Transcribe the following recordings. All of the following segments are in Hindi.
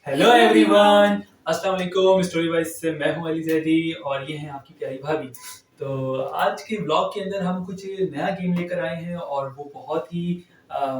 हेलो एवरीवन, अस्सलाम वालेकुम। स्टोरी वाइज से मैं हूं अली जैदी और ये हैं आपकी प्यारी भाभी। तो आज के ब्लॉग के अंदर हम कुछ नया गेम लेकर आए हैं और वो बहुत ही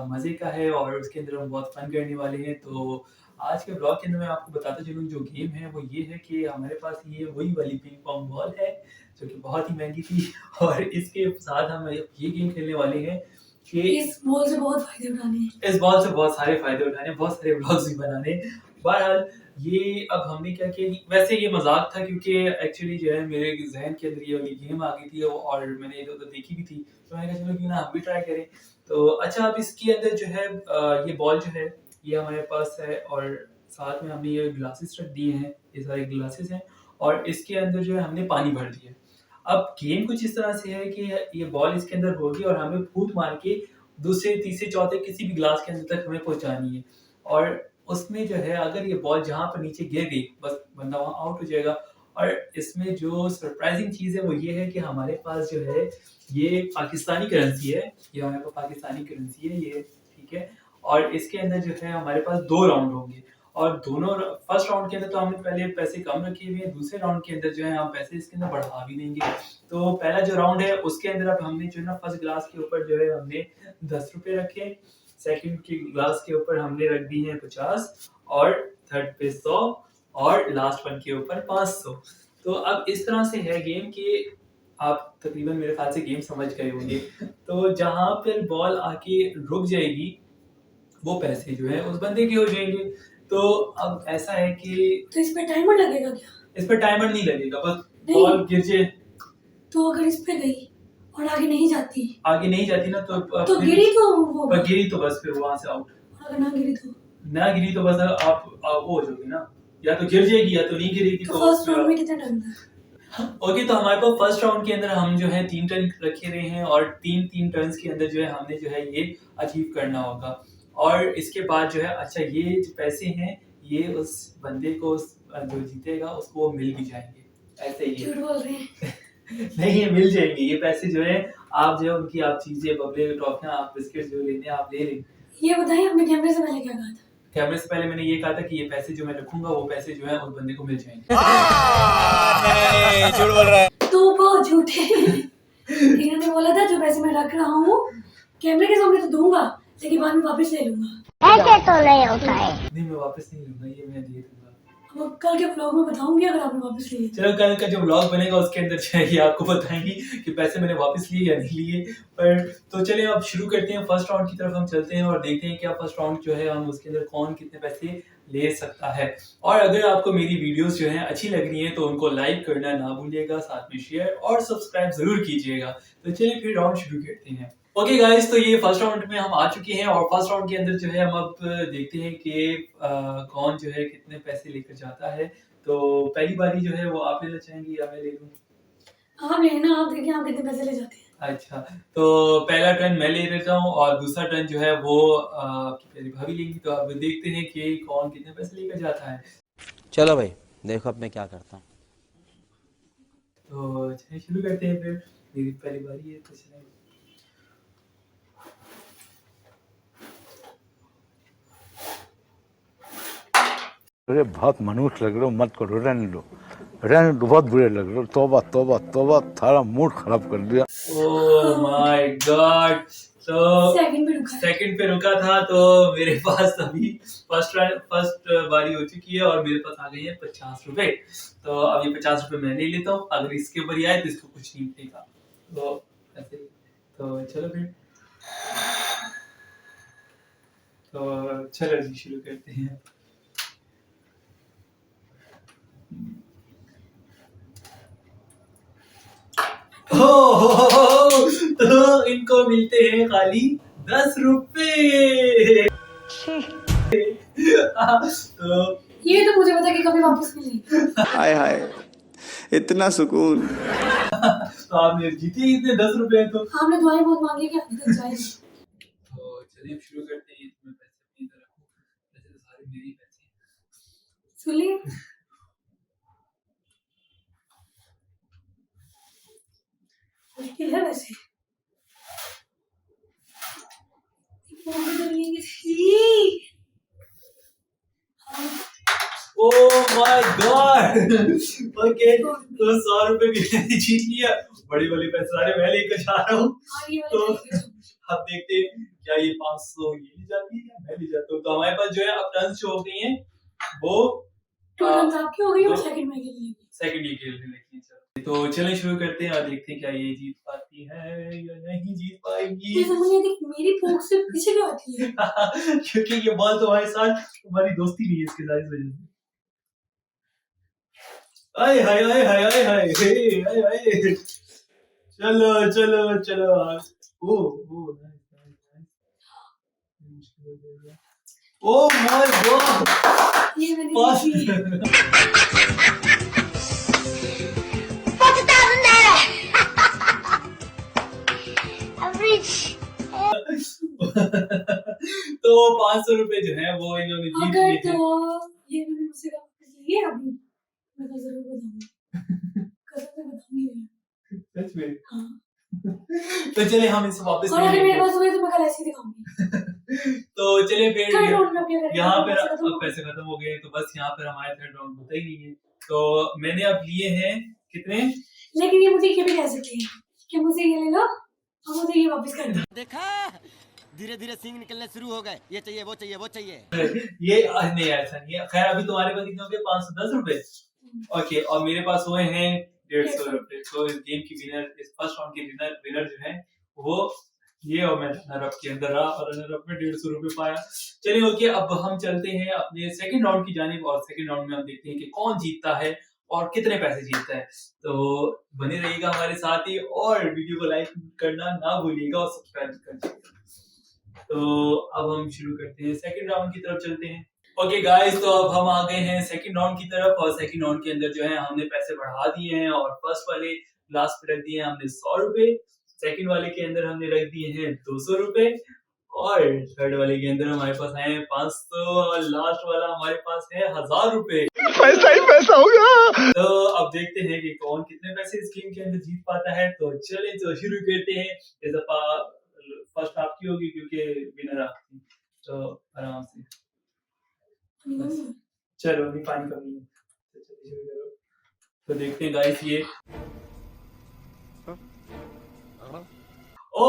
मज़े का है और उसके अंदर हम बहुत फन करने वाले हैं। तो आज के ब्लॉग के अंदर मैं आपको बताता चलूँ, जो गेम है वो ये है कि हमारे पास ये वही वाली पिंग पोंग बॉल है जो कि बहुत ही महंगी थी और इसके साथ हम ये गेम खेलने वाले हैं कि इस बॉल से बहुत फायदे उठाने हैं। इस बॉल से बहुत सारे फायदे उठाने, बहुत सारे ब्लॉग्स भी बनाने। बहरहाल ये अब हमने क्या किया कि वैसे ये मजाक था, क्योंकि एक्चुअली जो है मेरे जहन के अंदर ये वाली गेम आ गई थी और मैंने इधर उधर देखी भी थी, तो मैंने कहा चलो क्यों ना हम भी ट्राई करें। तो अच्छा, अब इसके अंदर जो है ये बॉल जो है ये हमारे पास है और साथ में हमने ये ग्लासेस रख दिए हैं, ये सारे ग्लासेस हैं और इसके अंदर जो है हमने पानी भर दिया। अब गेम कुछ इस तरह से है कि ये बॉल इसके अंदर होगी और हमें फूट मार के दूसरे, तीसरे, चौथे किसी भी ग्लास के अंदर तक हमें पहुँचानी है और उसमें जो है अगर ये बॉल जहाँ पर नीचे गिर गई, बस बंदा वहाँ आउट हो जाएगा। और इसमें जो सरप्राइजिंग चीज़ है वो ये है कि हमारे पास जो है ये पाकिस्तानी करेंसी है, ये हमारे पास पाकिस्तानी करेंसी है ये, ठीक है। और इसके अंदर जो है हमारे पास 2 राउंड होंगे और दोनों फर्स्ट राउंड के अंदर तो हमने पहले पैसे कम रखे हुए हैं, दूसरे राउंड के अंदर जो है हम पैसे इसके अंदर बढ़ा भी देंगे। तो पहला जो राउंड है उसके अंदर अब हमने जो है ना फर्स्ट ग्लास के ऊपर जो है हमने 10 रुपए रखे, सेकंड के ग्लास के ऊपर हमने रख दी है 50 और थर्ड पे 100 और लास्ट वन के ऊपर 500। तो अब इस तरह से है गेम कि आप तकरीबन मेरे ख्याल से गेम समझ गए होंगे। तो जहाँ पर बॉल आके रुक जाएगी वो पैसे जो है उस बंदे के हो जाएंगे। तो अब ऐसा है कि तो इस पे टाइमर लगेगा क्या? इस पर टाइमर नहीं लगेगा, बस नहीं। बॉल गिर जाए तो अगर इस पे गई और आगे नहीं जाती ना तो फिर गिरी तो होगा। पर गिरी तो बस फिर वहां से आउट। और अगर ना गिरी तो बस आप वो हो जाओगे ना, या तो गिर जाएगी या तो नहीं गिरेगी। तो फर्स्ट राउंड में कितना टाइम था? ओके, तो हमारे पास फर्स्ट राउंड के अंदर हम जो है 3 टर्न रखे हुए हैं और 3 टर्न्स के अंदर जो है हमने जो है ये अचीव करना होगा। और इसके बाद जो है अच्छा, ये जो पैसे हैं ये उस बंदे को जो जीतेगा उसको वो मिल भी जाएंगे, ऐसे ही झूठ बोल रहे हैं। नहीं, ये मिल जाएंगे ये पैसे जो है। आप जो है उनकी आप चीजें, बबले, टॉफियां, आप बिस्किट जो लेने आप ले लें। ये बताइए, आपने कैमरे से पहले क्या कहा था? कैमरे से पहले मैंने ये कहा था कि ये पैसे जो मैं रखूंगा वो पैसे जो है उस बंदे को मिल जाएंगे। नहीं, झूठ बोल रहा है। तो बहुत झूठे। इन्होंने बोला था जो पैसे मैं रख रहा हूँ कैमरे के सामने तो दूंगा, लेकिन बाद में वापस ले लूंगा। ऐसे तो नहीं होता है। नहीं, मैं वापस नहीं लूंगा, ये मैं दे दूंगा। अब कल के ब्लॉग में बताऊंगी अगर आपने वापस लिए। चलो कल का जो ब्लॉग बनेगा उसके अंदर जो है ये आपको बताएंगी कि पैसे मैंने वापस लिए या नहीं लिए। पर तो चलिए अब शुरू करते हैं, फर्स्ट राउंड की तरफ हम चलते हैं और देखते हैं क्या फर्स्ट राउंड जो है हम उसके अंदर कौन कितने पैसे ले सकता है। और अगर आपको मेरी वीडियोस जो है अच्छी लग रही हैं तो उनको लाइक करना ना भूलिएगा, साथ में शेयर और सब्सक्राइब जरूर कीजिएगा। तो चलिए फिर राउंड शुरू करते हैं। ओके गाइस, तो ये फर्स्ट राउंड में हम आ चुके हैं और फर्स्ट राउंड के अंदर जो है हम अब देखते हैं कि कौन जो है कितने पैसे लेकर जाता है। तो पहली बारी जो है वो आप लेना चाहेंगी या मैं ले लूं? आप लेना, आप देखिए आप कितने पैसे ले जाते हैं। अच्छा, तो पहला टर्न मैं ले लेता हूँ और दूसरा टर्न जो है वो आपकी प्यारी भाभी लेंगी। तो अब देखते हैं कि कौन कितने पैसे लेकर जाता है। चलो भाई, देखो अब मैं क्या करता हूँ। तो चलिए शुरू करते हैं फिर। मेरी पहली बारी है तो चलिए। अरे बहुत मनुष्य लग रहे हो, मत करो, रहने दो, बहुत बुरे लग रहे हो। तौबा तौबा तौबा, थारा मूड खराब कर दिया। Oh my God. तो सेकंड पे रुका था तो मेरे पास अभी फर्स्ट बारी हो चुकी है और मेरे पास आ गई है 50 रुपए। तो अब ये 50 रुपए मैं ले लेता हूँ, अगर इसके ऊपर ही आए तो इसको कुछ नहीं मिलेगा। तो ऐसे ही। तो चलो फिर, तो चलो जी शुरू करते हैं। तो इनको मिलते हैं खाली 10 रुपए। तो ये तो मुझे पता कि कभी वापस नहीं लेंगे। हाय हाय, इतना सुकून। तो आपने जीते इतने 10 रुपए। तो आपने दुआएं बहुत मांगी कि आपकी तक जाए। तो चलिए शुरू करते हैं। इसमें पैसे अपनी तरफ रखो, वैसे तो सारे मेरे ही पैसे हैं। सुनिए, मुश्किल है वैसे। My God. ओके तो 100 रुपए भी मैंने जीत लिया, बड़े वाले पैसे सारे मैं लेकर जा रहा हूँ। हाँ, ये तो वाला लेके जाओ। अब देखते हैं क्या ये 500 ये ले जाती है या मैं ले जाता हूँ। तो हमारे पास जो है अब टर्न्स जो हो गई हैं वो टू टर्न्स आपकी हो गई और दो- सेकंड मैं के लिए। सेकंड ये खेलने लगी है। चलो तो चलें शुरू करते हैं और देखते हैं क्या ये जीत पाती है या नहीं जीत पाएगी। मुझे समझ नहीं आती मेरी पोक से पीछे क्यों आती है। क्योंकि ये बॉल तो हमारे साथ हमारी दोस्ती नहीं है इसके साथ, इस वजह से। आए हाय हाय हाय हाय हाय हाय हाय। चलो चलो चलो। ओ ओ ओ माय गॉड। ये मैंने जीती है। तो 500 रुपए जो है वो इन्होंने जीत अगर लिए तो हैं। ये मैंने मुझसे वापस लिए अभी मैं तो जरूर बताऊंगी। कसम से बताऊंगी मैं। सच में। हाँ। तो चले हम इसे वापस और ले अगर मेरे लेंगे। पास हुए तो मैं कल ऐसे ही दिखाऊंगी। तो चले फिर थर्ड राउंड में क्या करेंगे? यहाँ पर पैसे खत्म अब हो गए। पैसे खत्म हो गए तो बस यहाँ पर हमारे थर्ड राउंड होता ही नहीं है। तो मैंने अब लिए हैं कितने? लेकिन ये मुझे ये भी कह सकते हैं कि मुझे ये ले लो और मुझे ये वापस कर दो। देखा धीरे धीरे सींग निकलने शुरू हो गए, ये चाहिए वो चाहिए वो चाहिए। ये नहीं ऐसा नहीं है। खैर अभी तुम्हारे पास कितने हो गए? 510 रुपए। ओके और मेरे पास हुए हैं 150 रुपए। तो इस गेम की विनर, इस फर्स्ट राउंड की विनर जो है वो ये, और मैं रनर अप के अंदर रहा और रनर अप में 150 रुपए पाया। चलिए ओके अब हम चलते हैं अपने सेकंड राउंड की जानिब और सेकंड राउंड में हम देखते हैं कि कौन जीतता है और कितने पैसे जीतता है। तो बने रहिएगा हमारे साथ ही और वीडियो को लाइक करना ना भूलिएगा और सब्सक्राइब कर। तो अब हम शुरू करते हैं, सेकंड राउंड की तरफ चलते हैं। ओके गाइस तो अब हम आ गए हैं सेकंड राउंड की तरफ और सेकंड राउंड के अंदर जो है हमने पैसे बढ़ा दिए हैं और फर्स्ट वाले ग्लास पे रख दिए हैं हमने 100 रुपए, सेकंड वाले के अंदर हमने रख दिए हैं 200 रुपए और थर्ड वाले के अंदर हमारे पास आए हैं 500 और लास्ट वाला हमारे पास है 1000 रुपए। पैसा ही पैसा होगा। तो अब देखते हैं कि कौन कितने पैसे इस गेम के अंदर जीत पाता है। तो चलें तो शुरू करते हैं। इस दफा फर्स्ट आपकी होगी क्योंकि विनर आपकी। तो आराम से बस। चलो नहीं पानी कमी है तो चलिए शुरू करो। तो देखते हैं गाइस ये ओ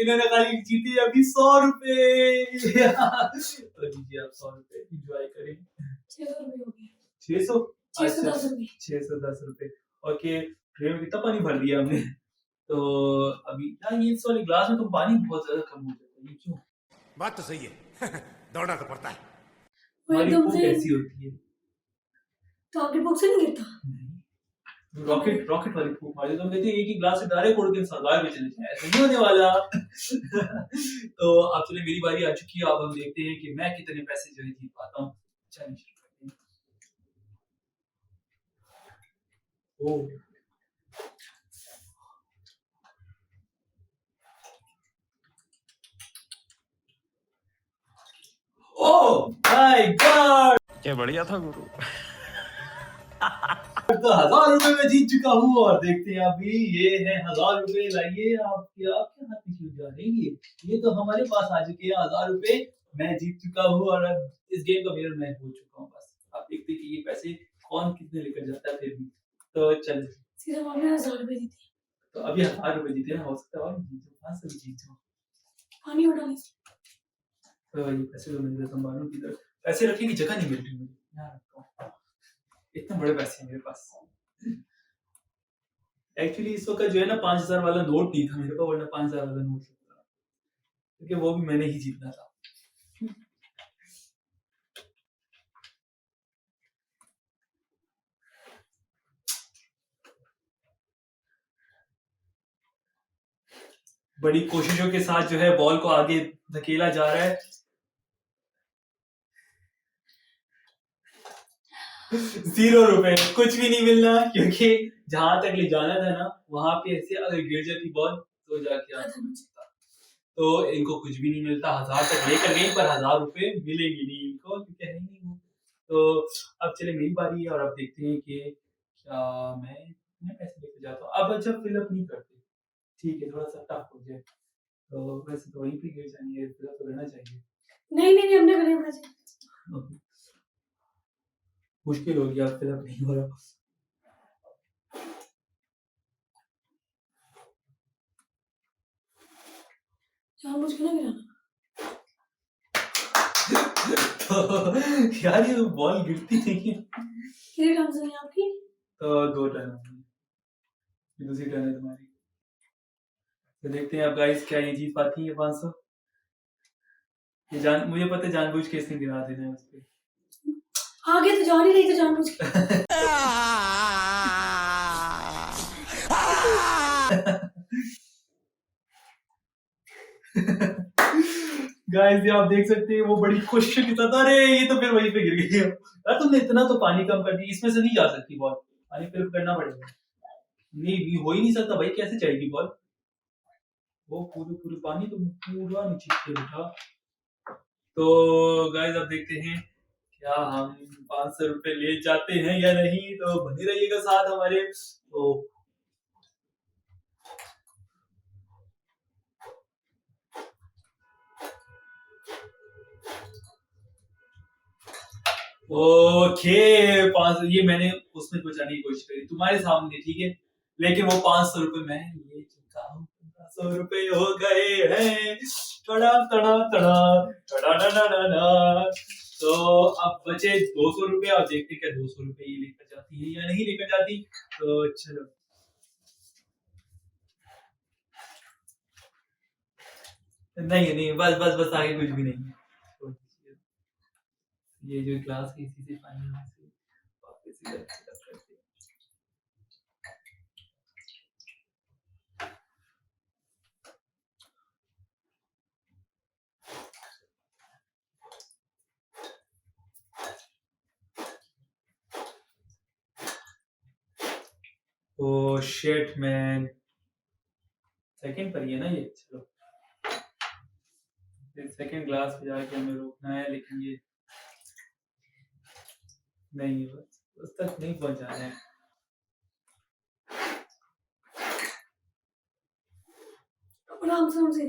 इन्होंने खाली जीती अभी 100 रुपए। तो लीजिए आप 100 रुपए एंजॉय करें। 600 रुपए हो गए। 600 610 रुपए। 610 रुपए। ओके ट्रे में कितना पानी भर लिया हमने। तो अभी यार ये इस वाले ग्लास में तो पानी बहुत ज्यादा कम हो जाता है, ये क्यों? बात तो सही है। दौड़ना तो पड़ता है। वो हमारी एकदम भूख से ऐसी होती है। तो आपके बुक से नहीं गिरता। रॉकेट रॉकेट वाली फूक मारी तो हम कहते हैं एक ही ग्लास से डायरेक्ट उड़ के सरदार में चले जाए, ऐसा नहीं होने वाला। तो अब चले मेरी बारी आ चुकी है। अब हम देखते हैं कि मैं कितने पैसे जो है जीत पाता हूँ। चलिए शुरू करते हैं। ओह ओह माय गॉड, क्या बढ़िया था गुरु। तो 1000 रुपए में जीत चुका हूँ और देखते हैं अभी ये है 1000 रुपए। लाइए आपके आपके हाथ में क्यों जा रहे हैं? ये तो हमारे पास आ चुके हैं 1000 रुपए। मैं जीत चुका हूँ और अब इस गेम का विनर मैं हो चुका हूँ। बस आप देखते हैं कि ये पैसे कौन कितने लेकर जाता है फिर भी। तो चल सिर्फ आपने 1000 रुपए जीते। तो अभी 1000 रुपए जीते ना, हो सकता है और भी जीत जाओ, 500 भी जीत जाओ। पानी उड़ा लीजिए। तो ये पैसे तो मेरे संभालने की तरफ पैसे रखने की जगह नहीं मिल रही मुझे। यहाँ रखता हूँ, इतने बड़े पैसे हैं मेरे पास। एक्चुअली इस वक्त जो है ना 5000 वाला नोट नहीं था मेरे पास, वरना 5000 वाला नोट था क्योंकि वो भी मैंने ही जीतना था। बड़ी कोशिशों के साथ जो है बॉल को आगे धकेला जा रहा है। 0 रुपए, कुछ भी नहीं मिलना क्योंकि जहां तक ले जाना था ना वहां पे ऐसे अगर गिर जाती बॉल तो जाके आ सकता। तो इनको कुछ भी नहीं मिलता। 1000 तक लेकर गई पर 1000 रुपए मिलेंगे नहीं इनको क्योंकि है ही नहीं वो। तो अब चले मेरी बारी है और अब देखते हैं कि क्या मैं कितने पैसे लेकर जाता हूँ। अब अच्छा फिलअप नहीं करते, ठीक है थोड़ा सा टफ हो जाए। तो वैसे तो वहीं पे गिर जानी है, फिलअप तो करना चाहिए। नहीं नहीं नहीं हमने करे होना चाहिए। Okay. मुश्किल हो गया, फिलअप नहीं हो रहा। जानबूझ के ना गिराना। यार ये बॉल गिरती नहीं है। कितने टर्न्स हैं आपकी? तो 2 टर्न होंगे, ये दूसरी टर्न है तुम्हारी। तो देखते हैं अब गाइस क्या ये जीत पाती है 500। ये जान मुझे पता है जानबूझ के इसने गिरा देना है उस पे। आगे तो जान ही नहीं, तो जानबूझ के। गाइस ये आप देख सकते हैं वो बड़ी कोशिश के साथ, अरे ये तो फिर वहीं पे गिर गई। यार तुमने इतना तो पानी कम कर दी, इसमें से नहीं जा सकती बॉल, पानी फिल करना पड़ेगा। नहीं हो ही नहीं सकता भाई, कैसे जाएगी बॉल? वो पूरे पूरे पानी तो पूरा नीचे से उठा। तो गाइस अब देखते हैं क्या हम 500 रुपए ले जाते हैं या नहीं, तो बने रहिएगा साथ हमारे। तो ओके 500, ये मैंने उसमें बचाने की कोशिश करी तुम्हारे सामने, ठीक है, लेकिन वो 500 रुपए मैं ले चुका हूँ। 500 रुपए हो गए हैं। टड़ा टड़ा टड़ा टड़ा टड़ा टड़ा। तो अब बचे 200 रुपए, और देखते क्या 200 रुपए ये लेकर जाती है या नहीं लेकर जाती। तो चलो नहीं नहीं, बस बस बस आगे कुछ भी नहीं है। तो ये जो ग्लास है इसी से पानी से वापस इधर करते हैं। ओ शिट मैन, सेकंड पर ही है ना ये। चलो सेकंड ग्लास पे जाके हमें रोकना है, लेकिन ये नहीं, बस उस तक नहीं पहुंचाना है। आराम से उनसे।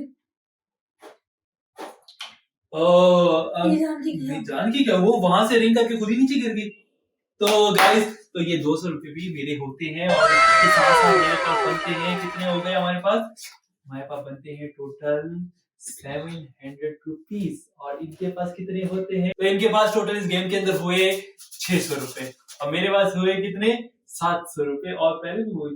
अब ये जानती क्या? नहीं जान की क्या, वो वहां से रिंग करके खुद ही नीचे गिर गई। तो गाइस तो ये 200 रुपए भी मेरे होते हैं, और इसके साथ साथ मेरे पास बनते हैं, कितने हो गए हमारे पास? हमारे पास बनते हैं टोटल 700 रुपीज, और इनके पास कितने होते हैं? तो इनके पास टोटल इस गेम के अंदर हुए 600 रुपए, और मेरे पास हुए कितने? 700 रुपए, और पहले भी वो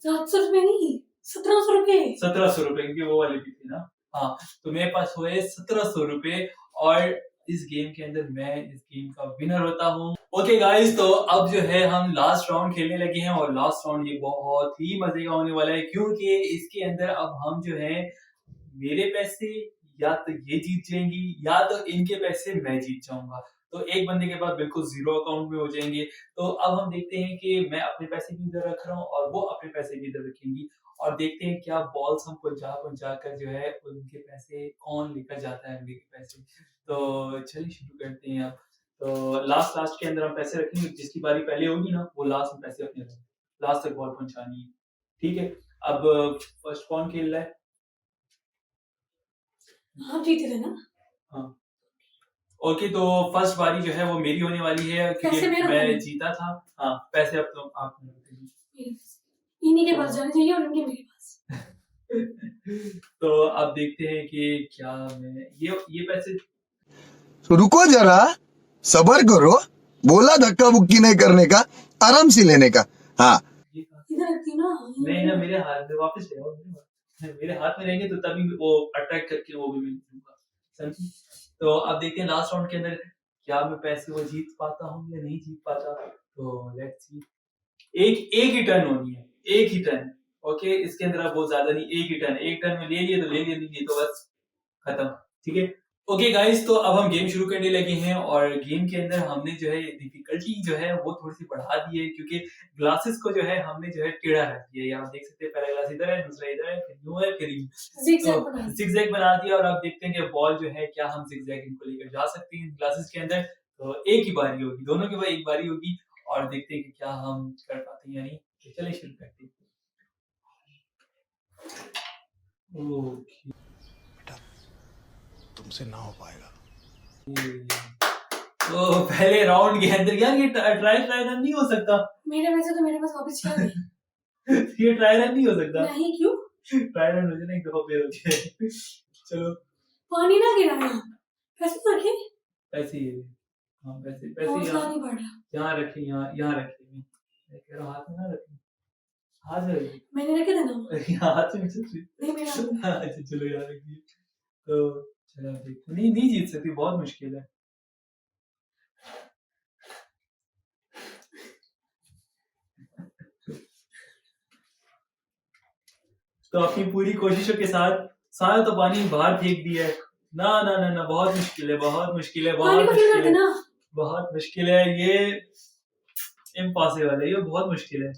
700 रुपए नहीं, 1700 रुपए। 1700 रुपए, क्योंकि वो वाले भी थे ना। हाँ, तो मेरे पास हुए 1700 रुपए, और इस गेम के अंदर मैं इस गेम का विनर होता हूँ। ओके गाइस, तो अब जो है हम लास्ट राउंड खेलने लगे हैं, और लास्ट राउंड ये बहुत ही मजे का होने वाला है, क्योंकि इसके अंदर अब हम जो है मेरे पैसे या तो ये जीत जाएंगी, या तो इनके पैसे मैं जीत जाऊंगा। तो एक बंदे के पास बिल्कुल जीरो अकाउंट में हो जाएंगे। तो अब हम देखते हैं कि मैं अपने पैसे भी इधर रख रहा हूँ, और वो अपने पैसे भी इधर रखेंगी, और देखते हैं क्या बॉल्स हम पहुंचा कर जो है उनके पैसे कौन लेकर जाता है, अगले के पैसे। तो चलिए शुरू करते हैं अब। तो लास्ट के अंदर हम पैसे रखेंगे, जिसकी बारी पहले होगी ना वो लास्ट में पैसे अपने लास्ट तक बॉल पहुंचानी है, ठीक है। अब फर्स्ट कौन खेल रहा है? आप जीते थे ना? हाँ ओके, तो फर्स्ट बारी जो है वो मेरी होने वाली है, क्योंकि पैसे मेरे मैं होंगे। जीता था। हाँ पैसे अब तो आप इन्हीं के पास जाने चाहिए, और इनके मेरे पास। तो अब देखते हैं कि क्या मैं ये पैसे तो रुको जरा, सबर करो, बोला धक्का बुक्की नहीं करने का, आराम से लेने का। हाँ ये कहाँ- इधर रखती हूँ ना। नहीं ना, मेरे हाथ में वापस ले आओ, मेरे हाथ में रहेंगे तो तभी वो अटैक करके वो भी मैं लूंगा, समझी। तो अब देखते हैं लास्ट राउंड के अंदर क्या मैं पैसे वो जीत पाता हूँ या नहीं जीत पाता। तो लेट्स सी, एक ही टर्न होनी है, एक ही टर्न। ओके, इसके अंदर अब बहुत ज्यादा नहीं, एक ही टर्न, एक टर्न में ले लिए तो ले लिए, नहीं लिए तो बस खत्म, ठीक है। ओके गाइस, तो अब हम गेम शुरू करने लगे हैं, और गेम के अंदर हमने जो है डिफिकल्टी जो है वो थोड़ी सी बढ़ा दी है, क्योंकि ग्लासेस को जो है हमने जो है टेढ़ा रख दिया है। यहाँ देख सकते हैं, पहला ग्लास इधर है, दूसरा इधर है, फिर यूं है, फिर यूं। zigzag बना दिया। जिगजैग बना दिया, और अब देखते हैं कि बॉल जो है क्या हम जिगजैग इनको लेकर जा सकते हैं ग्लासेस के अंदर। तो एक ही बारी होगी, दोनों के बाद एक बारी होगी, और देखते हैं कि क्या हम कर पाते हैं या नहीं। तो चलिए शुरू करते हैं। ओके, तुमसे ना हो पाएगा। तो पहले राउंड के अंदर यार ये ट्राई रन नहीं हो सकता। मेरे पैसे तो मेरे पास वापस चले गए। ये ट्राई रन नहीं हो सकता। नहीं, क्यों? ट्राई रन हो जाए ना एक दफा फिर हो जाए। चलो पानी ना गिराना, पैसे तो रखे। पैसे ये हाँ पैसे हौसला यहाँ नहीं बढ़ रहा। यहाँ रखे, यहाँ रखे। मैं कह रहा हूँ हाथ में ना रखे, हाथ में रखिए। मैंने रखे थे ना। यहाँ हाथ में नहीं, मेरा हाथ में। अच्छा चलो यहाँ रखिए। तो चलो आप देखते नहीं नहीं जीत सकती, बहुत मुश्किल है। तो अपनी पूरी कोशिशों के साथ सारा तो पानी बाहर फेंक दिया है। ना ना ना ना, बहुत मुश्किल है, बहुत मुश्किल है, पानी बहुत को फिल कर मुश्किल है, देना। बहुत मुश्किल है। ये इम्पॉसिबल है, ये बहुत मुश्किल है।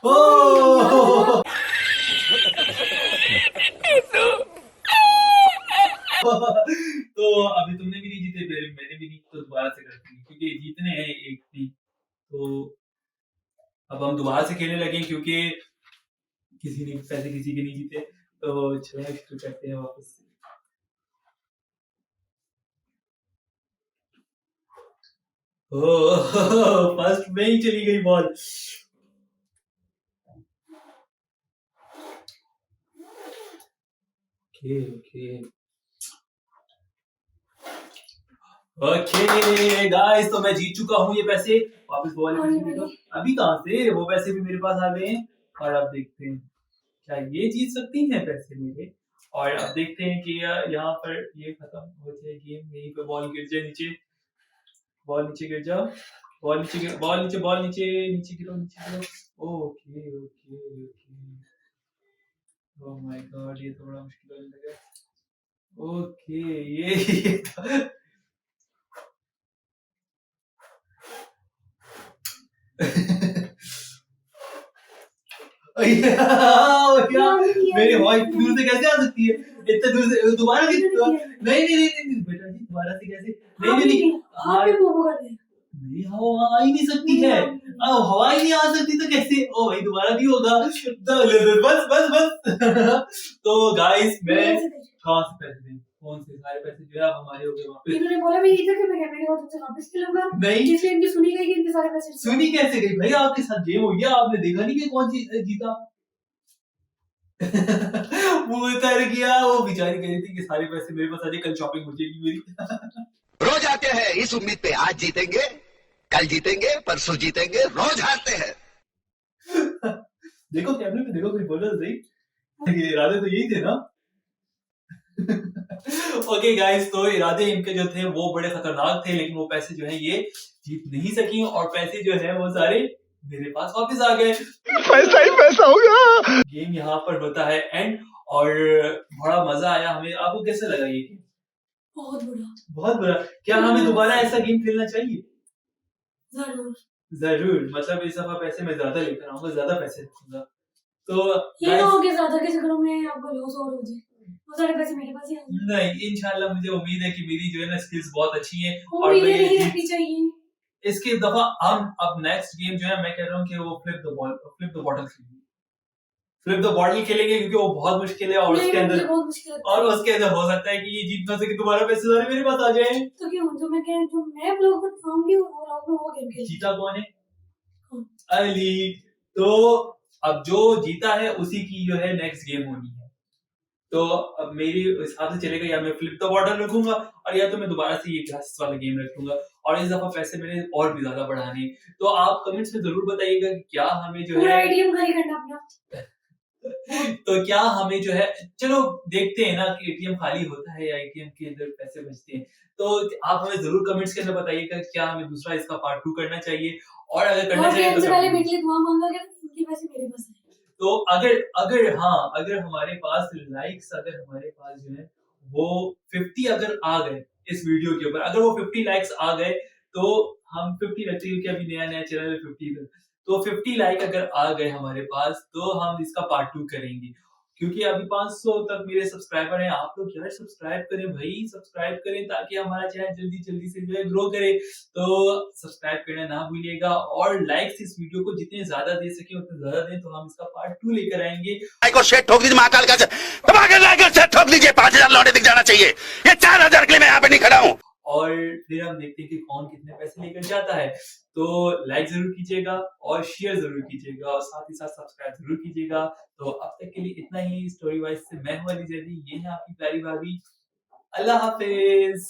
ओह! तो अभी तुमने भी नहीं जीते, मैंने भी नहीं, तो दोबारा से करते हैं क्योंकि जीतने हैं एक भी। तो अब हम दोबारा से खेलने लगे क्योंकि किसी ने पैसे किसी के नहीं जीते। तो चलो शुरू करते हैं वापस से। ओह फर्स्ट में ही चली गई ball. Okay okay okay guys, तो मैं जीत चुका हूँ ये पैसे। वापस बॉल और ये मेरे। अभी कहाँ से वो पैसे भी मेरे पास आ गए हैं। और अब देखते हैं क्या ये जीत सकती हैं पैसे मेरे। और अब देखते हैं कि यहाँ पर ये खत्म हो जाए गेम, यहीं पे बॉल गिर जाए नीचे, बॉल नीचे गिर जाओ, बॉल नीचे गिर, बॉल नीचे, बॉल नीचे, नीचे गिरो, नीचे गिरो। Okay okay okay. Oh my God, ये तो बड़ा मुश्किल होने लगा। ओके ये मेरे भाई दूर से कैसे आ सकती है, इतने दूर से दोबारा नहीं नहीं नहीं नहीं नहीं बेटा जी, दोबारा से कैसे, नहीं नहीं नहीं हाथ पे वो कर दे। नहीं हवा आ ही नहीं सकती है। अब हवा ही नहीं आ सकती तो कैसे, ओ भाई दोबारा नहीं होगा। बस बस बस। तो गाइस मैं कहाँ से पैसे दें, कौन से सारे पैसे जो है अब हमारे हो गए वापस। इन्होंने बोला मैं इधर के मैं कैमरे को तुमसे वापस खेलूंगा। नहीं इसलिए इनकी सुनी गई कि इनके सारे पैसे सुनी कैसे गई भाई, आपके साथ गेम हो गया, आपने देखा नहीं कि कौन जीता। वो उतर गया, वो बेचारी कह रही थी कि सारे पैसे मेरे पास आ जाए, कल शॉपिंग हो जाएगी मेरी। रोज आते हैं इस उम्मीद पे आज जीतेंगे, कल जीतेंगे, परसों जीतेंगे, रोज हारते हैं। देखो कैमरे में देखो, कोई बोला तो सही, ये इरादे तो यही थे ना। ओके गाइस, तो इरादे इनके जो थे वो बड़े खतरनाक थे, लेकिन वो पैसे जो है ये जीत नहीं सकी और पैसे जो है वो सारे मेरे पास वापस आ गए। पैसा ही पैसा होगा। गेम यहाँ पर होता है एंड, और बड़ा मजा आया हमें। आपको कैसा लगा ये गेम? बहुत बुरा। बहुत बुरा। क्या हमें दोबारा ऐसा गेम खेलना चाहिए? जरूर जरूर, मतलब इस दफा पैसे मैं ज्यादा लेकर आऊंगा, ज्यादा पैसे रखूंगा। तो ये ना हो कि ज्यादा के चक्करों में आपको लॉस और हो जाए, वो सारे पैसे मेरे पास ही आ जाए। नहीं, इंशाल्लाह मुझे उम्मीद है कि मेरी जो है ना स्किल्स बहुत अच्छी हैं और उम्मीदें मैं नहीं रखनी चाहिए। इसके दफा हम अब नेक्स्ट गेम जो है मैं कह रहा हूँ कि वो फ्लिप द बॉटल खेलेंगे। फ्लिप द बॉटल खेलेंगे क्योंकि वो बहुत मुश्किल है और नहीं, उसके मुझे अंदर बहुत मुश्किल लगता है। और उसके अंदर हो सकता है कि ये जीत ना सके, दोबारा पैसे सारे मेरे पास आ जाए। तो क्यों, जो मैं लोग बताऊंगी वो लोग वो गेम खेलेंगे। जीता कौन है? कौन? अली। तो अब जो जीता है उसी की जो है नेक्स्ट गेम होनी है। तो अब मेरी हिसाब से चलेगा, या मैं फ्लिप द बॉटल रखूंगा और या तो मैं दोबारा से ये ग्लासेस वाला गेम रखूंगा, और इस दफा पैसे मैंने और भी ज्यादा बढ़ाने। तो आप कमेंट्स में जरूर बताइएगा कि क्या हमें जो पूरा है एटीएम खाली करना अपना। तो क्या हमें जो है, चलो देखते हैं ना कि एटीएम खाली होता है या एटीएम के अंदर पैसे बचते हैं। तो आप हमें जरूर कमेंट्स के अंदर बताइएगा क्या हमें दूसरा इसका पार्ट 2 करना चाहिए, और अगर करना और चाहिए गेम तो से पहले कब? मेरे लिए दुआ मांगा कि इनके पैसे मेरे पास आए। तो अगर हमारे पास लाइक्स, अगर हमारे पास जो है वो 50 अगर आ गए इस वीडियो के ऊपर, अगर वो 50 लाइक्स आ गए तो हम 50 रखते हैं, क्योंकि अभी नया चैनल है 50 का। तो 50 लाइक अगर आ गए हमारे पास तो हम इसका पार्ट 2 करेंगे, क्योंकि अभी 500 तक मेरे सब्सक्राइबर हैं। आप लोग यार सब्सक्राइब करें भाई, सब्सक्राइब करें ताकि हमारा चैनल जल्दी-जल्दी से जो है ग्रो करे। तो सब्सक्राइब करना ना भूलिएगा और लाइक्स इस वीडियो को जितने ज़्यादा दे सकें उतने ज़्यादा दें, तो हम इसका पार्ट 2 लेकर आएँगे। लाइक और शेयर ठोक दीजिए महाकाल का दबा के लाइक और शेयर ठोक दीजिए 5000 लौटे दिख जाना चाहिए। ये 4000 के लिए मैं यहाँ पे नहीं खड़ा हूँ। और फिर हम देखते हैं कि कौन कितने पैसे लेकर जाता है। तो लाइक ज़रूर कीजिएगा और शेयर ज़रूर कीजिएगा और साथ ही साथ सब्सक्राइब ज़रूर कीजिएगा। तो अब तक के लिए इतना ही। स्टोरी वाइज़ से मैं हूँ अली ज़ैदी, ये है आपकी प्यारी भाभी। अल्लाह हाफ़िज़।